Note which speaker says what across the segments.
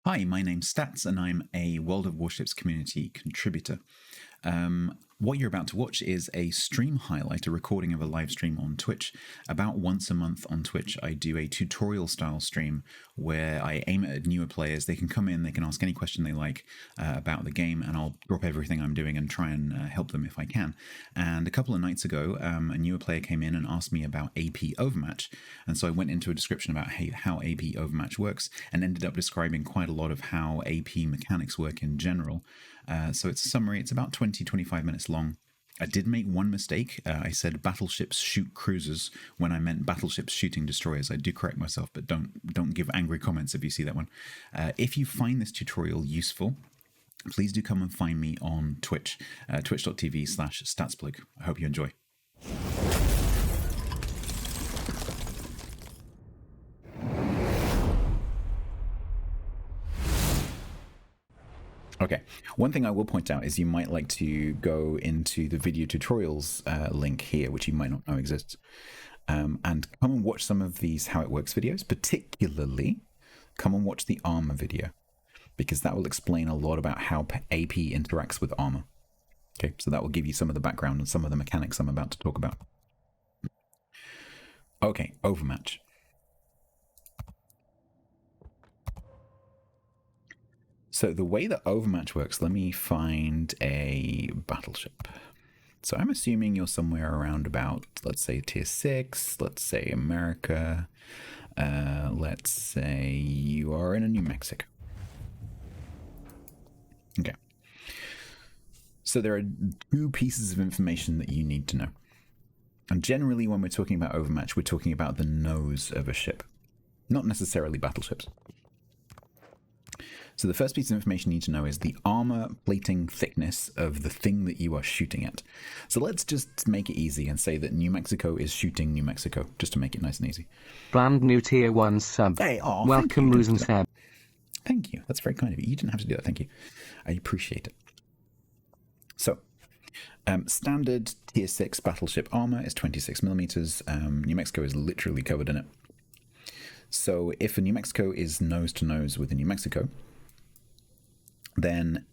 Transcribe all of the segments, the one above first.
Speaker 1: Hi, my name's Stats, and I'm a World of Warships community contributor. What you're about to watch is a stream highlight, a recording of a live stream on Twitch. About once a month on Twitch, I do a tutorial-style stream where I aim at newer players. They can come in, they can ask any question they like about the game, and I'll drop everything I'm doing and try and help them if I can. And a couple of nights ago, a newer player came in and asked me about AP Overmatch, and so I went into a description about how AP Overmatch works and ended up describing quite a lot of how AP mechanics work in general. So it's a summary. It's about 20-25 minutes long. I did make one mistake. I said battleships shoot cruisers when I meant battleships shooting destroyers. I do correct myself, but don't give angry comments if you see that one. If you find this tutorial useful, please do come and find me on Twitch, twitch.tv/StatsBloke. I hope you enjoy. Okay, one thing I will point out is you might like to go into the video tutorials link here, which you might not know exists, and come and watch some of these how it works videos. Particularly, come and watch the armor video, because that will explain a lot about how AP interacts with armor. Okay, so that will give you some of the background and some of the mechanics I'm about to talk about. Okay, Overmatch. So the way that Overmatch works, let me find a battleship. So I'm assuming you're somewhere around about, let's say, tier 6, let's say America, let's say you are in a New Mexico. Okay. So there are two pieces of information that you need to know. And generally when we're talking about Overmatch, we're talking about the nose of a ship, not necessarily battleships. So the first piece of information you need to know is the armor plating thickness of the thing that you are shooting at. So let's just make it easy and say that New Mexico is shooting New Mexico, just to make it nice and easy.
Speaker 2: Brand new tier 1 sub.
Speaker 1: Hey,
Speaker 2: welcome, Luz and Seb.
Speaker 1: Thank you. That's very kind of you. You didn't have to do that. Thank you. I appreciate it. So, standard tier 6 battleship armor is 26 millimeters. New Mexico is literally covered in it. So if a New Mexico is nose to nose with a New Mexico, then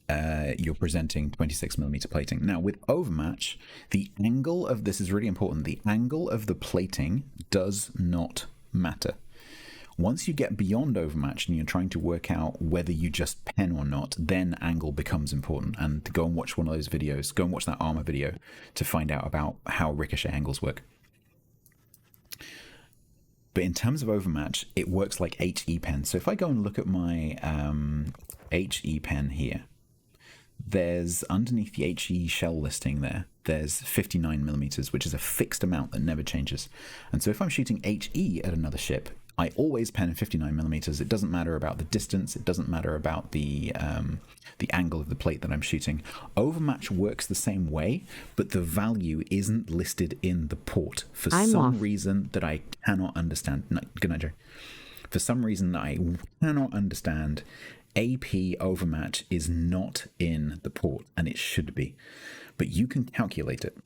Speaker 1: you're presenting 26 millimeter plating. Now with Overmatch, the angle of this is really important. The angle of the plating does not matter. Once you get beyond Overmatch and you're trying to work out whether you just pen or not, then angle becomes important. And to go and watch one of those videos, go and watch that armor video to find out about how ricochet angles work. But in terms of Overmatch, it works like HE pen. So if I go and look at my HE pen here, there's underneath the HE shell listing there's 59 millimeters, which is a fixed amount that never changes. And so if I'm shooting HE at another ship, I always pen 59 millimeters. It doesn't matter about the distance. It doesn't matter about the angle of the plate that I'm shooting. Overmatch works the same way, but the value isn't listed in the port for some reason that I cannot understand. No, good night, Joe. For some reason that I cannot understand, AP Overmatch is not in the port, and it should be. But you can calculate it.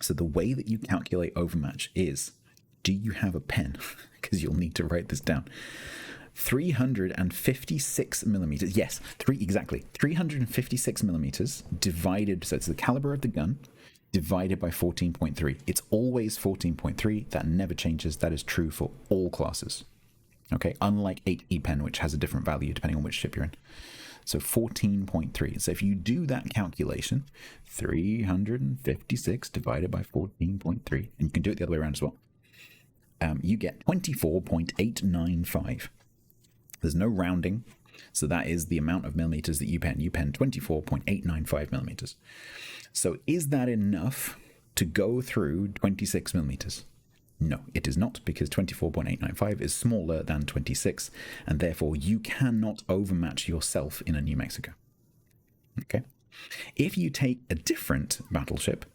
Speaker 1: So the way that you calculate Overmatch is, do you have a pen? Because you'll need to write this down. 356 millimeters. Yes, exactly. 356 millimeters divided, so it's the caliber of the gun, divided by 14.3. It's always 14.3. That never changes. That is true for all classes. Okay, unlike 8E pen, which has a different value depending on which ship you're in. So 14.3. So if you do that calculation, 356 divided by 14.3, and you can do it the other way around as well, you get 24.895. There's no rounding, so that is the amount of millimeters that you pen. You pen 24.895 millimeters. So is that enough to go through 26 millimeters? No, it is not, because 24.895 is smaller than 26, and therefore you cannot overmatch yourself in a New Mexico. Okay? If you take a different battleship,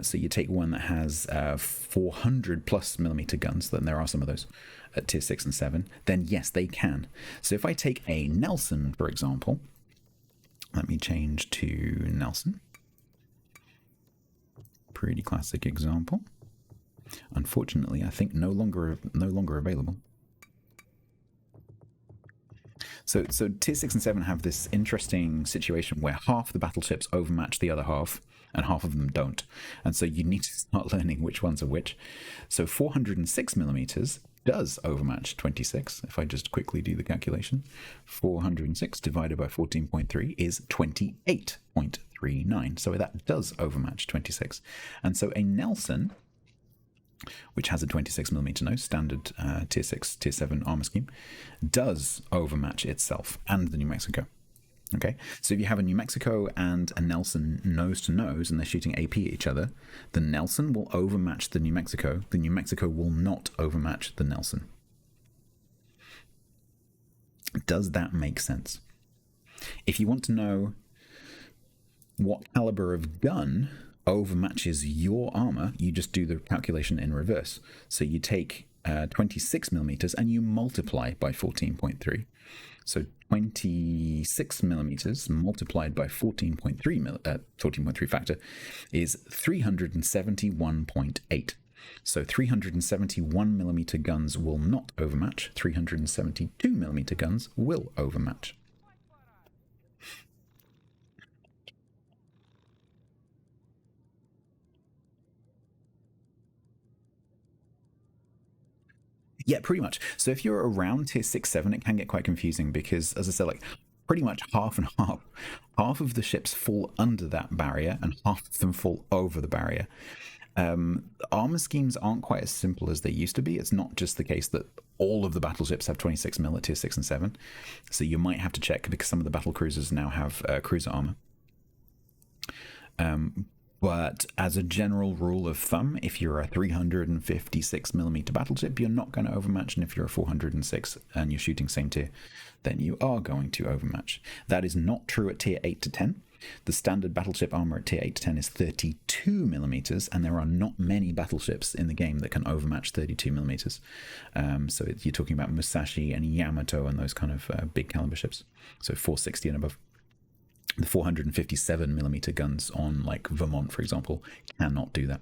Speaker 1: so you take one that has 400 plus millimeter guns, then there are some of those at tier 6 and 7, then yes, they can. So if I take a Nelson, for example, let me change to Nelson. Pretty classic example. Unfortunately, I think no longer available. So tier 6 and 7 have this interesting situation where half the battleships overmatch the other half, and half of them don't. And so you need to start learning which ones are which. So 406 millimeters does overmatch 26. If I just quickly do the calculation, 406 divided by 14.3 is 28.39. So that does overmatch 26. And so a Nelson, which has a 26 millimeter nose, standard tier 6, tier 7 armor scheme, does overmatch itself and the New Mexico. Okay, so if you have a New Mexico and a Nelson nose to nose and they're shooting AP at each other, the Nelson will overmatch the New Mexico. The New Mexico will not overmatch the Nelson. Does that make sense? If you want to know what caliber of gun overmatches your armor, you just do the calculation in reverse. So you take 26 millimeters and you multiply by 14.3. So 26 millimeters multiplied by 14.3 factor is 371.8. So 371 millimeter guns will not overmatch. 372 millimeter guns will overmatch. Yeah, pretty much. So if you're around tier 6, 7, it can get quite confusing because, as I said, like pretty much half and half. Half of the ships fall under that barrier and half of them fall over the barrier. Armor schemes aren't quite as simple as they used to be. It's not just the case that all of the battleships have 26 mil at tier 6 and 7. So you might have to check because some of the battle cruisers now have cruiser armor. But as a general rule of thumb, if you're a 356 millimeter battleship, you're not going to overmatch. And if you're a 406 and you're shooting same tier, then you are going to overmatch. That is not true at tier 8 to 10. The standard battleship armor at tier 8 to 10 is 32 millimeters, and there are not many battleships in the game that can overmatch 32 millimeters. So you're talking about Musashi and Yamato and those kind of big caliber ships. So 460 and above. The 457 millimeter guns on like Vermont, for example, cannot do that.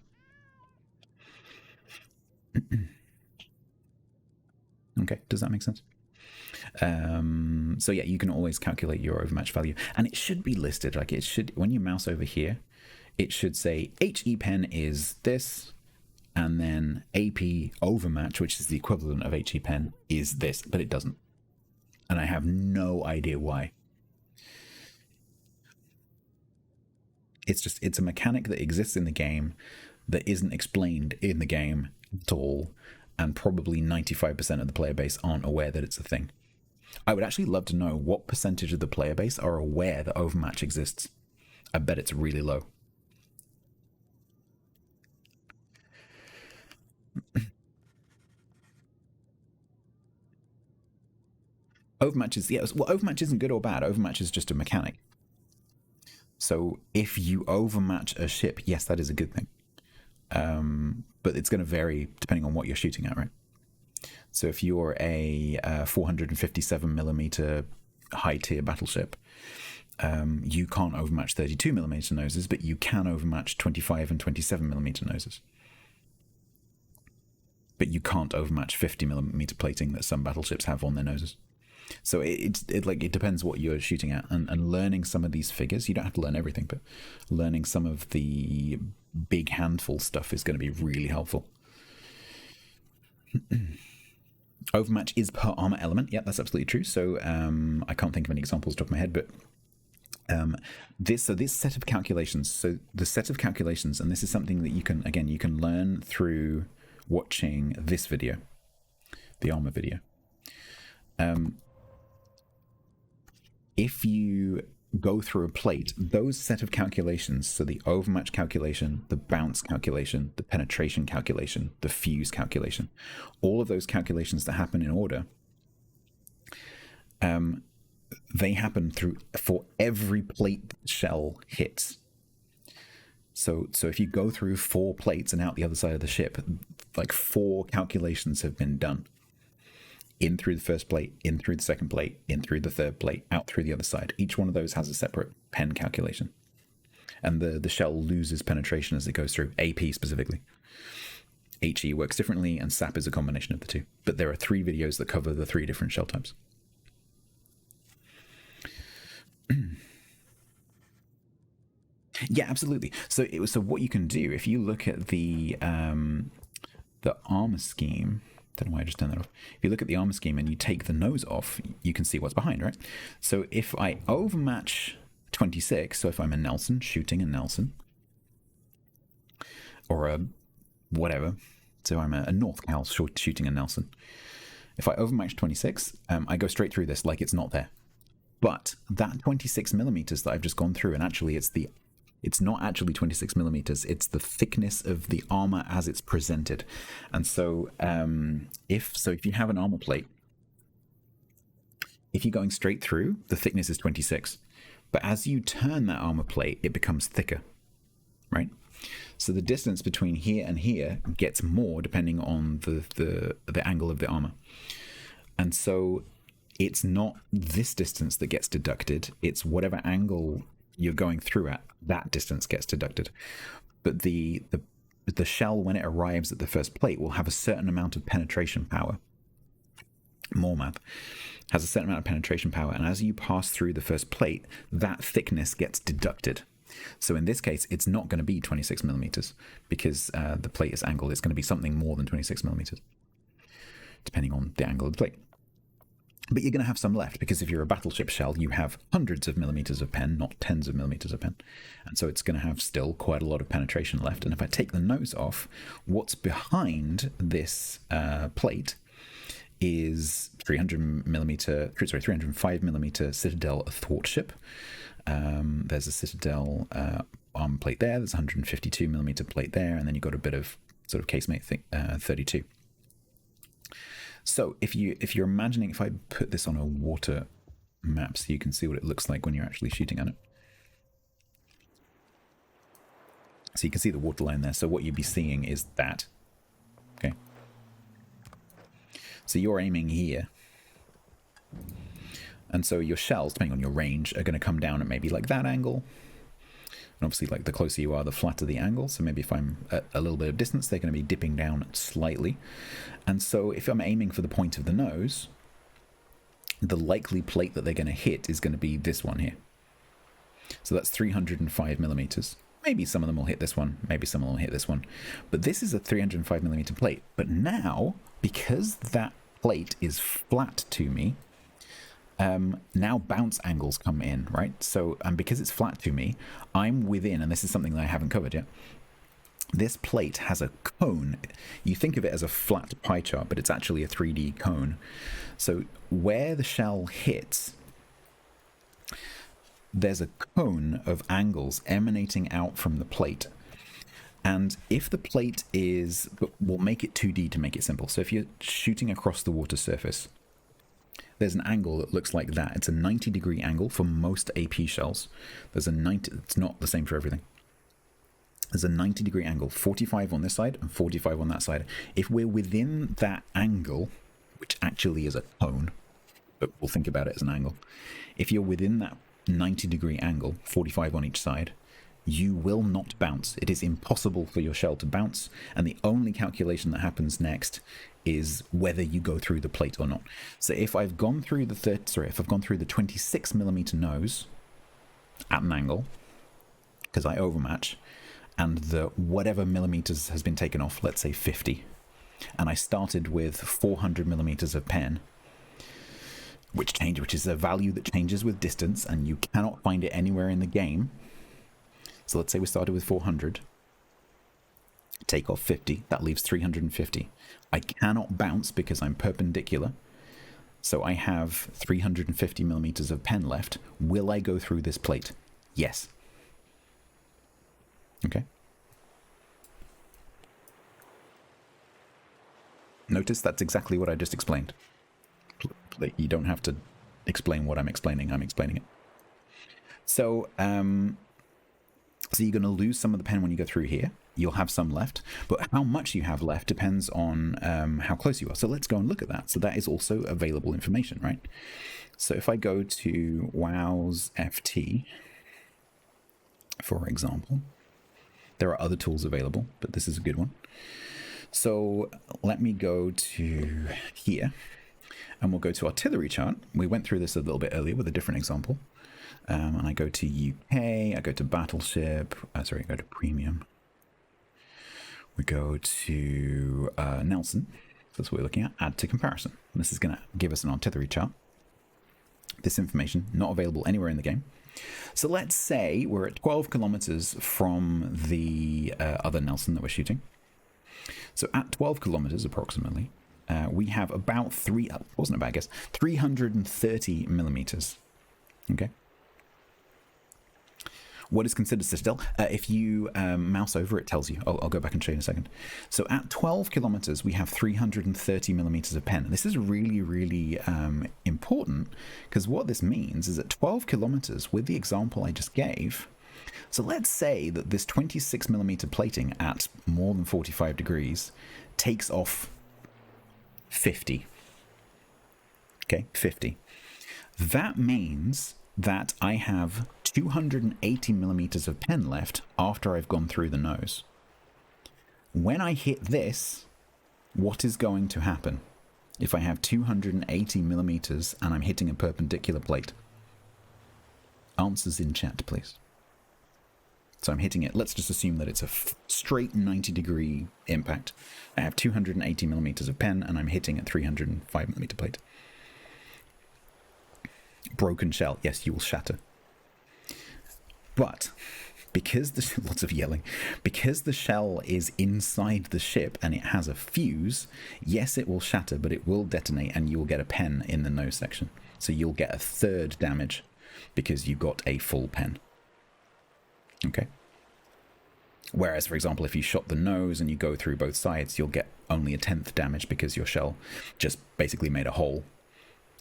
Speaker 1: Okay, does that make sense? So yeah, you can always calculate your overmatch value, and it should be listed. Like it should, when you mouse over here, it should say HE pen is this, and then AP overmatch, which is the equivalent of HE pen, is this, but it doesn't, and I have no idea why. It's a mechanic that exists in the game that isn't explained in the game at all, and probably 95% of the player base aren't aware that it's a thing. I would actually love to know what percentage of the player base are aware that overmatch exists. I bet it's really low. Overmatch is, yeah, well, overmatch isn't good or bad. Overmatch is just a mechanic. So if you overmatch a ship, yes, that is a good thing. But it's going to vary depending on what you're shooting at, right? So if you're a 457 millimeter high tier battleship, you can't overmatch 32 millimeter noses, but you can overmatch 25 and 27 millimeter noses. But you can't overmatch 50 millimeter plating that some battleships have on their noses. So it depends what you're shooting at, and learning some of these figures. You don't have to learn everything, but learning some of the big handful stuff is going to be really helpful. Overmatch is per armor element. Yeah, that's absolutely true. So I can't think of any examples off the top of my head, but this set of calculations. So the set of calculations, and this is something that you can learn through watching this video, the armor video. If you go through a plate, those set of calculations, so the overmatch calculation, the bounce calculation, the penetration calculation, the fuse calculation, all of those calculations that happen in order, they happen for every plate the shell hits. So if you go through 4 plates and out the other side of the ship, like 4 calculations have been done. In through the first plate, in through the second plate, in through the third plate, out through the other side. Each one of those has a separate pen calculation. And the shell loses penetration as it goes through, AP specifically. HE works differently, and SAP is a combination of the two. But there are 3 videos that cover the 3 different shell types. Yeah, absolutely. So what you can do if you look at the armor scheme. Don't know why I just turned that off. If you look at the armor scheme and you take the nose off, you can see what's behind, right? So if I overmatch 26, so if I'm a Nelson shooting a Nelson, or a whatever, so I'm a North Cal shooting a Nelson. If I overmatch 26, I go straight through this like it's not there. But that 26 millimeters that I've just gone through, and actually it's not actually 26 millimeters, it's the thickness of the armor as it's presented. And so if you have an armor plate, if you're going straight through, the thickness is 26. But as you turn that armor plate, it becomes thicker, right? So the distance between here and here gets more depending on the angle of the armor. And so it's not this distance that gets deducted, it's whatever angle you're going through at, that distance gets deducted. But the shell, when it arrives at the first plate, will have a certain amount of penetration power. More math has a certain amount of penetration power, and as you pass through the first plate, that thickness gets deducted. So in this case, it's not going to be 26 millimeters because the plate is angled. It's going to be something more than 26 millimeters, depending on the angle of the plate. But you're going to have some left because if you're a battleship shell, you have hundreds of millimeters of pen, not tens of millimeters of pen. And so it's going to have still quite a lot of penetration left. And if I take the nose off, what's behind this plate is 305 millimeter Citadel thwartship. There's a Citadel arm plate there. There's a 152 millimeter plate there, and then you've got a bit of sort of casemate 32. So if you're imagining, if I put this on a water map so you can see what it looks like when you're actually shooting at it. So you can see the waterline there. So what you'd be seeing is that. Okay. So you're aiming here. And so your shells, depending on your range, are going to come down at maybe like that angle. And obviously, like the closer you are, the flatter the angle. So maybe if I'm at a little bit of distance, they're going to be dipping down slightly. And so if I'm aiming for the point of the nose, the likely plate that they're going to hit is going to be this one here. So that's 305 millimeters. Maybe some of them will hit this one. Maybe some of them will hit this one. But this is a 305 millimeter plate. But now, because that plate is flat to me, now bounce angles come in, right? So, and because it's flat to me, I'm within, and this is something that I haven't covered yet, this plate has a cone. You think of it as a flat pie chart, but it's actually a 3D cone. So where the shell hits, there's a cone of angles emanating out from the plate. And if the plate is, we'll make it 2D to make it simple. So if you're shooting across the water surface, there's an angle that looks like that. It's a 90-degree angle for most AP shells. There's a 90, it's not the same for everything. There's a 90-degree angle, 45 on this side and 45 on that side. If we're within that angle, which actually is a cone, but we'll think about it as an angle. If you're within that 90-degree angle, 45 on each side, you will not bounce. It is impossible for your shell to bounce, and the only calculation that happens next is whether you go through the plate or not. So if I've gone through the 26 millimeter nose at an angle, because I overmatch, and the whatever millimeters has been taken off, let's say 50, and I started with 400 millimeters of pen, which is a value that changes with distance, and you cannot find it anywhere in the game. So let's say we started with 400, take off 50, that leaves 350. I cannot bounce because I'm perpendicular, so I have 350 millimeters of pen left. Will I go through this plate? Yes. Okay. Notice that's exactly what I just explained. You don't have to explain what I'm explaining it. So, so you're going to lose some of the pen when you go through here. You'll have some left, but how much you have left depends on how close you are. So let's go and look at that. So that is also available information, right? So if I go to WoW's FT, for example, there are other tools available, but this is a good one. So let me go to here. And we'll go to artillery chart. We went through this a little bit earlier with a different example. And I go to UK, I go to battleship, I go to premium. We go to Nelson. That's what we're looking at. Add to comparison. And this is going to give us an artillery chart. This information not available anywhere in the game. So let's say we're at 12 kilometers from the other Nelson that we're shooting. So at 12 kilometers approximately, we have about 330 millimeters. Okay. What is considered citadel? If you mouse over, it tells you. I'll go back and show you in a second. So at 12 kilometers, we have 330 millimeters of pen. This is really, really important, because what this means is at 12 kilometers, with the example I just gave, so let's say that this 26 millimeter plating at more than 45 degrees takes off 50. Okay, 50. That means that I have 280 millimeters of pen left after I've gone through the nose. When I hit this, what is going to happen if I have 280 millimeters and I'm hitting a perpendicular plate? Answers in chat, please. So I'm hitting it. Let's just assume that it's a straight 90-degree impact. I have 280 millimeters of pen and I'm hitting a 305 millimeter plate. Broken shell. Yes, you will shatter. But because lots of yelling, because the shell is inside the ship and it has a fuse, yes, it will shatter, but it will detonate and you will get a pen in the nose section. So you'll get a third damage because you got a full pen. Okay. Whereas, for example, if you shot the nose and you go through both sides, you'll get only a 10th damage because your shell just basically made a hole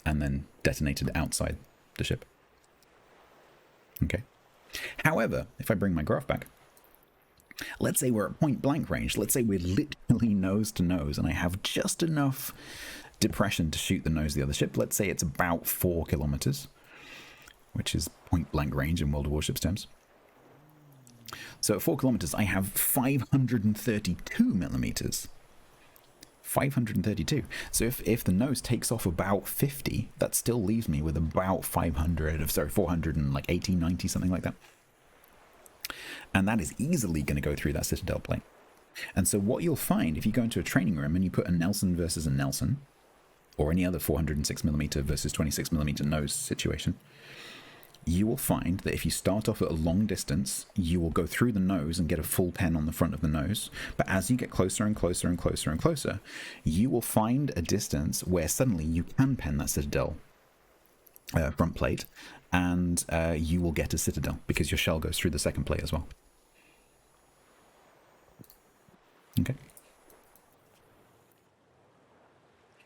Speaker 1: and then detonated outside the ship. Okay. However, if I bring my graph back, let's say we're at point blank range. Let's say we're literally nose to nose and I have just enough depression to shoot the nose of the other ship. Let's say it's about 4 kilometers, which is point blank range in World of Warships terms. So at 4 kilometers, I have 532 millimeters. 532. So if the nose takes off about 50, that still leaves me with about 480, 90, something like that. And that is easily going to go through that citadel plate. And so what you'll find if you go into a training room and you put a Nelson versus a Nelson, or any other 406mm versus 26mm nose situation, you will find that if you start off at a long distance, you will go through the nose and get a full pen on the front of the nose. But as you get closer and closer and closer and closer, you will find a distance where suddenly you can pen that citadel front plate, and you will get a citadel because your shell goes through the second plate as well. Okay.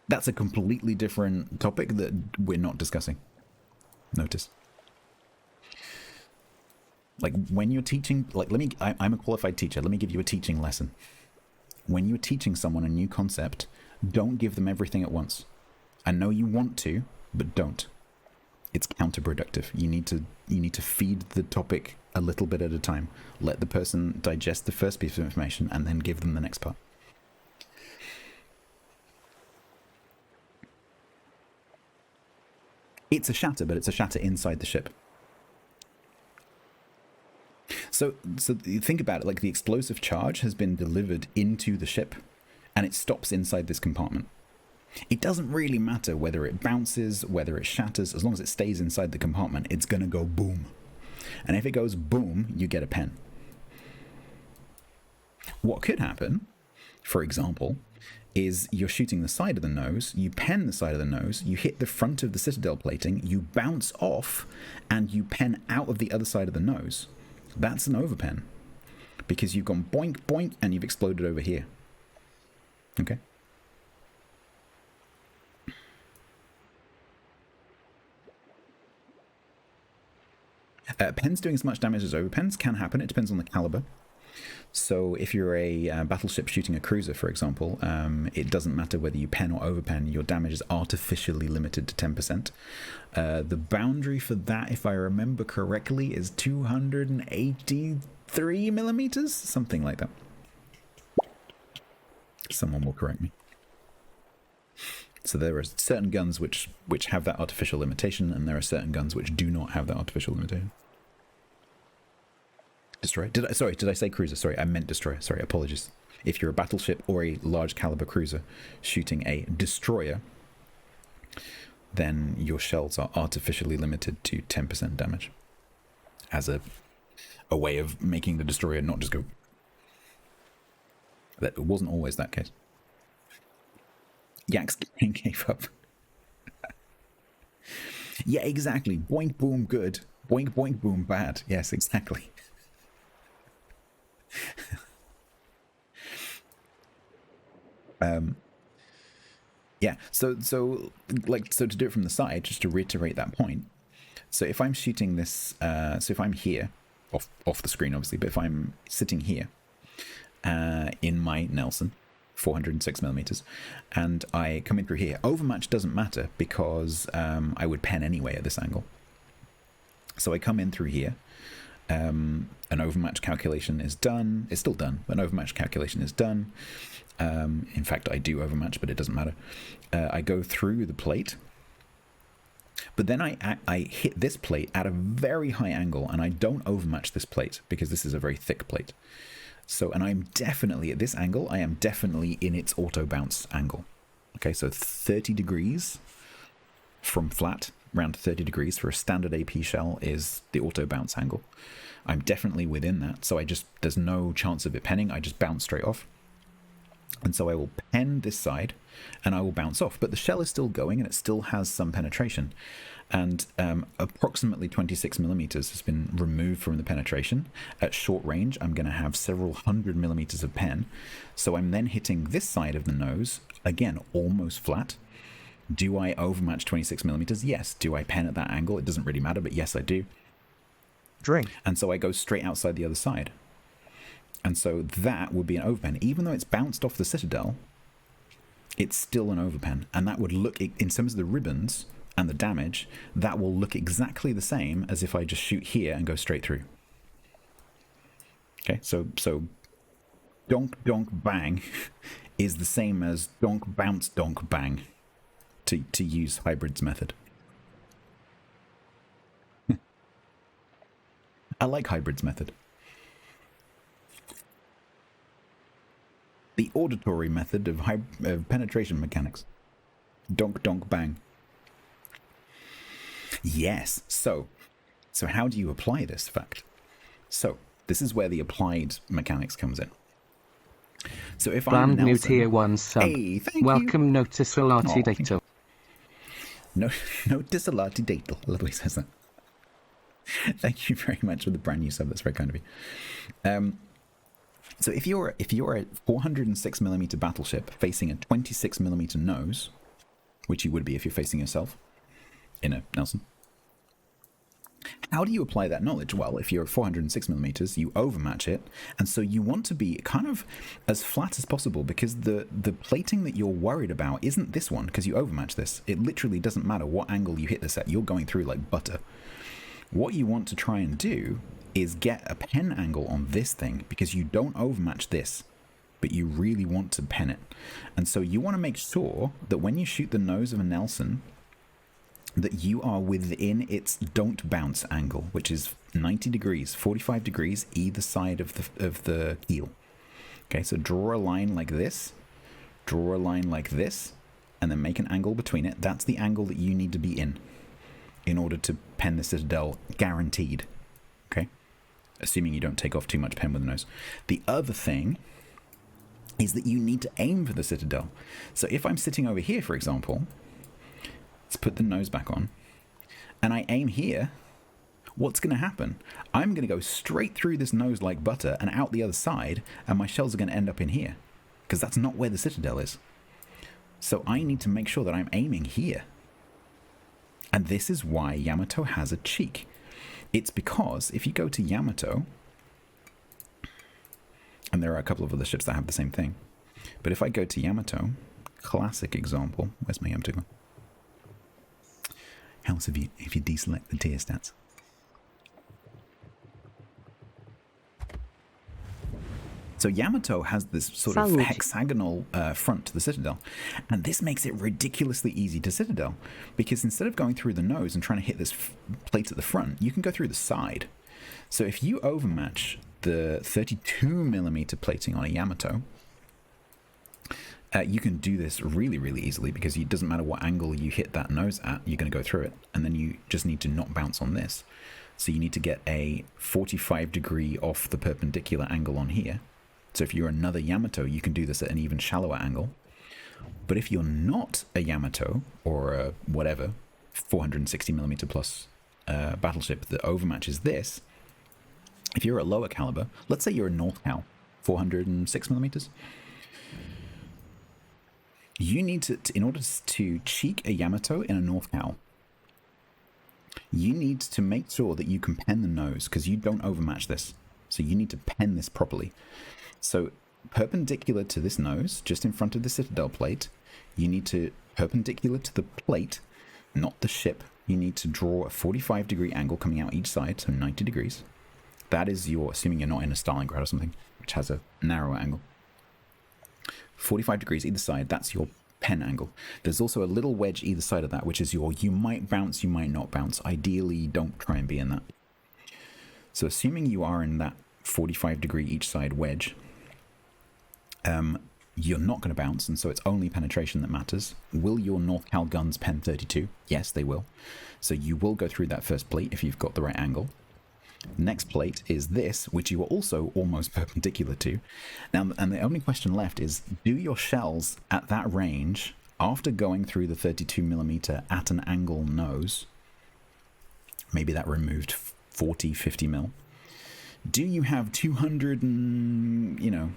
Speaker 1: That's a completely different topic that we're not discussing. Notice. Like when you're teaching, like I'm a qualified teacher. Let me give you a teaching lesson. When you're teaching someone a new concept, don't give them everything at once. I know you want to, but don't. It's counterproductive. You need to feed the topic a little bit at a time. Let the person digest the first piece of information and then give them the next part. It's a shatter, but it's a shatter inside the ship. So you think about it, like the explosive charge has been delivered into the ship and it stops inside this compartment. It doesn't really matter whether it bounces, whether it shatters, as long as it stays inside the compartment, it's going to go boom. And if it goes boom, you get a pen. What could happen, for example, is you're shooting the side of the nose, you pen the side of the nose, you hit the front of the citadel plating, you bounce off, and you pen out of the other side of the nose. That's an overpen, because you've gone boink, boink, and you've exploded over here. Okay? Pens doing as much damage as overpens can happen. It depends on the caliber. So if you're a battleship shooting a cruiser, for example, it doesn't matter whether you pen or overpen, your damage is artificially limited to 10%. The boundary for that, if I remember correctly, is 283 millimeters, something like that. Someone will correct me. So there are certain guns which have that artificial limitation, and there are certain guns which do not have that artificial limitation. Destroyer. Did I say cruiser? Sorry, I meant destroyer. Sorry, apologies. If you're a battleship or a large caliber cruiser shooting a destroyer, then your shells are artificially limited to 10% damage as a way of making the destroyer not just go. That wasn't always that case. Yak's gang gave up. Yeah, exactly. Boink boom good. Boink boink boom bad. Yes, exactly. Yeah, so to do it from the side, just to reiterate that point. So if I'm shooting this, so if I'm here, off the screen obviously, but if I'm sitting here in my Nelson, 406mm, and I come in through here, overmatch doesn't matter because I would pen anyway at this angle. So I come in through here, an overmatch calculation is done. It's still done, but an overmatch calculation is done. In fact, I do overmatch, but it doesn't matter. I go through the plate, but then I hit this plate at a very high angle, and I don't overmatch this plate because this is a very thick plate. So, and I'm definitely at this angle, I am definitely in its auto bounce angle. Okay, so 30 degrees from flat, around 30 degrees for a standard AP shell is the auto bounce angle. I'm definitely within that, so there's no chance of it penning, I just bounce straight off. And so I will pen this side and I will bounce off, but the shell is still going and it still has some penetration. And approximately 26mm has been removed from the penetration. At short range, I'm going to have several 100mm of pen. So I'm then hitting this side of the nose, again, almost flat. Do I overmatch 26mm? Yes. Do I pen at that angle? It doesn't really matter, but yes, I do.
Speaker 3: Drink.
Speaker 1: And so I go straight outside the other side. And so that would be an overpen. Even though it's bounced off the citadel, it's still an overpen. And that would look, in terms of the ribbons and the damage, that will look exactly the same as if I just shoot here and go straight through. Okay, so donk donk bang is the same as donk bounce donk bang, to use Hybrid's method. I like Hybrid's method. The auditory method of penetration mechanics. Donk donk bang. Yes. So how do you apply this fact? So this is where the applied mechanics comes in. So if I'm
Speaker 2: Brand new
Speaker 1: Nelson,
Speaker 2: tier 1 sub.
Speaker 1: hey, thank
Speaker 2: Welcome
Speaker 1: you.
Speaker 2: notice alati
Speaker 1: Oh,
Speaker 2: data.
Speaker 1: No disalati data. I love the way he says that. Thank you very much for the brand new sub. That's very kind of you. So if you're a 406mm battleship facing a 26mm nose, which you would be if you're facing yourself in a Nelson, how do you apply that knowledge? Well, if you're 406mm, you overmatch it, and so you want to be kind of as flat as possible, because the plating that you're worried about isn't this one, because you overmatch this. It literally doesn't matter what angle you hit this at, you're going through like butter. What you want to try and do is get a pen angle on this thing, because you don't overmatch this, but you really want to pen it. And so you want to make sure that when you shoot the nose of a Nelson, that you are within its don't bounce angle, which is 90 degrees, 45 degrees either side of the keel. Okay, so draw a line like this, draw a line like this, and then make an angle between it. That's the angle that you need to be in order to pen the citadel, guaranteed. Okay, assuming you don't take off too much pen with the nose. The other thing is that you need to aim for the citadel. So if I'm sitting over here, for example, let's put the nose back on, and I aim here, what's going to happen? I'm going to go straight through this nose like butter and out the other side, and my shells are going to end up in here, because that's not where the citadel is. So I need to make sure that I'm aiming here. And this is why Yamato has a cheek. It's because if you go to Yamato, and there are a couple of other ships that have the same thing, but if I go to Yamato, classic example, where's my Yamato? Helps if you deselect the tier stats. So Yamato has this sort of
Speaker 2: Salute.
Speaker 1: hexagonal front to the Citadel, and this makes it ridiculously easy to Citadel, because instead of going through the nose and trying to hit this plate at the front, you can go through the side. So if you overmatch the 32mm plating on a Yamato, you can do this really, really easily, because it doesn't matter what angle you hit that nose at, you're going to go through it, and then you just need to not bounce on this. So you need to get a 45-degree off the perpendicular angle on here. So if you're another Yamato, you can do this at an even shallower angle. But if you're not a Yamato, or a whatever, 460mm plus battleship that overmatches this, if you're a lower caliber, let's say you're a North Cal, 406mm, you need to, in order to cheek a Yamato in a North Cal, you need to make sure that you can pen the nose, because you don't overmatch this. So you need to pen this properly. So perpendicular to this nose, just in front of the Citadel plate, you need to, perpendicular to the plate, not the ship, you need to draw a 45-degree angle coming out each side, so 90 degrees. That is your, assuming you're not in a Stalingrad or something, which has a narrower angle. 45 degrees either side, that's your pen angle. There's also a little wedge either side of that, which is your, you might bounce, you might not bounce. Ideally, don't try and be in that. So assuming you are in that 45-degree each side wedge, you're not going to bounce, and so it's only penetration that matters. Will your North Cal guns pen 32? Yes, they will. So you will go through that first plate if you've got the right angle. Next plate is this, which you are also almost perpendicular to. Now, and the only question left is, do your shells at that range, after going through the 32mm at an angle nose, maybe that removed 40, 50mm, do you have 200 and, you know,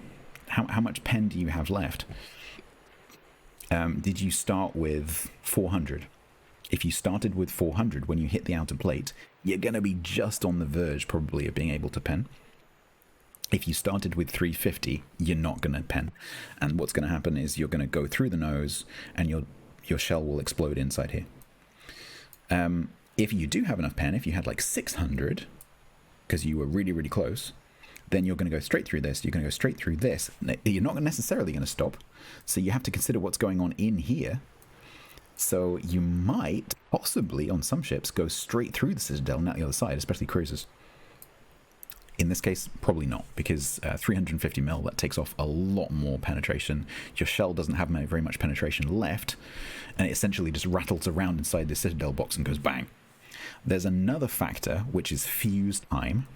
Speaker 1: how much pen do you have left? Did you start with 400? If you started with 400 when you hit the outer plate, you're going to be just on the verge probably of being able to pen. If you started with 350, you're not going to pen. And what's going to happen is you're going to go through the nose and your shell will explode inside here. If you do have enough pen, if you had like 600, because you were really, really close, then you're going to go straight through this, you're going to go straight through this. You're not necessarily going to stop. So you have to consider what's going on in here. So you might possibly, on some ships, go straight through the Citadel and out the other side, especially cruisers. In this case, probably not, because 350mm, that takes off a lot more penetration. Your shell doesn't have very much penetration left, and it essentially just rattles around inside the Citadel box and goes bang. There's another factor, which is fuse time.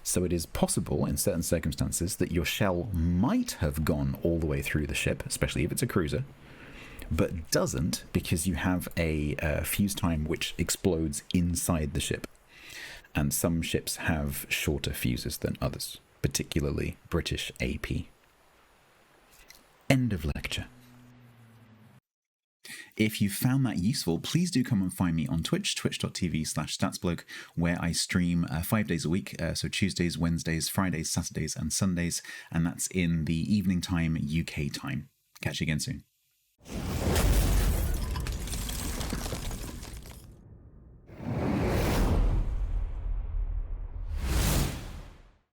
Speaker 1: So it is possible in certain circumstances that your shell might have gone all the way through the ship, especially if it's a cruiser, but doesn't, because you have a fuse time which explodes inside the ship. And some ships have shorter fuses than others, particularly British AP. End of lecture. If you found that useful, please do come and find me on Twitch, twitch.tv/StatsBloke, where I stream 5 days a week, so Tuesdays, Wednesdays, Fridays, Saturdays, and Sundays, and that's in the evening time, UK time. Catch you again soon.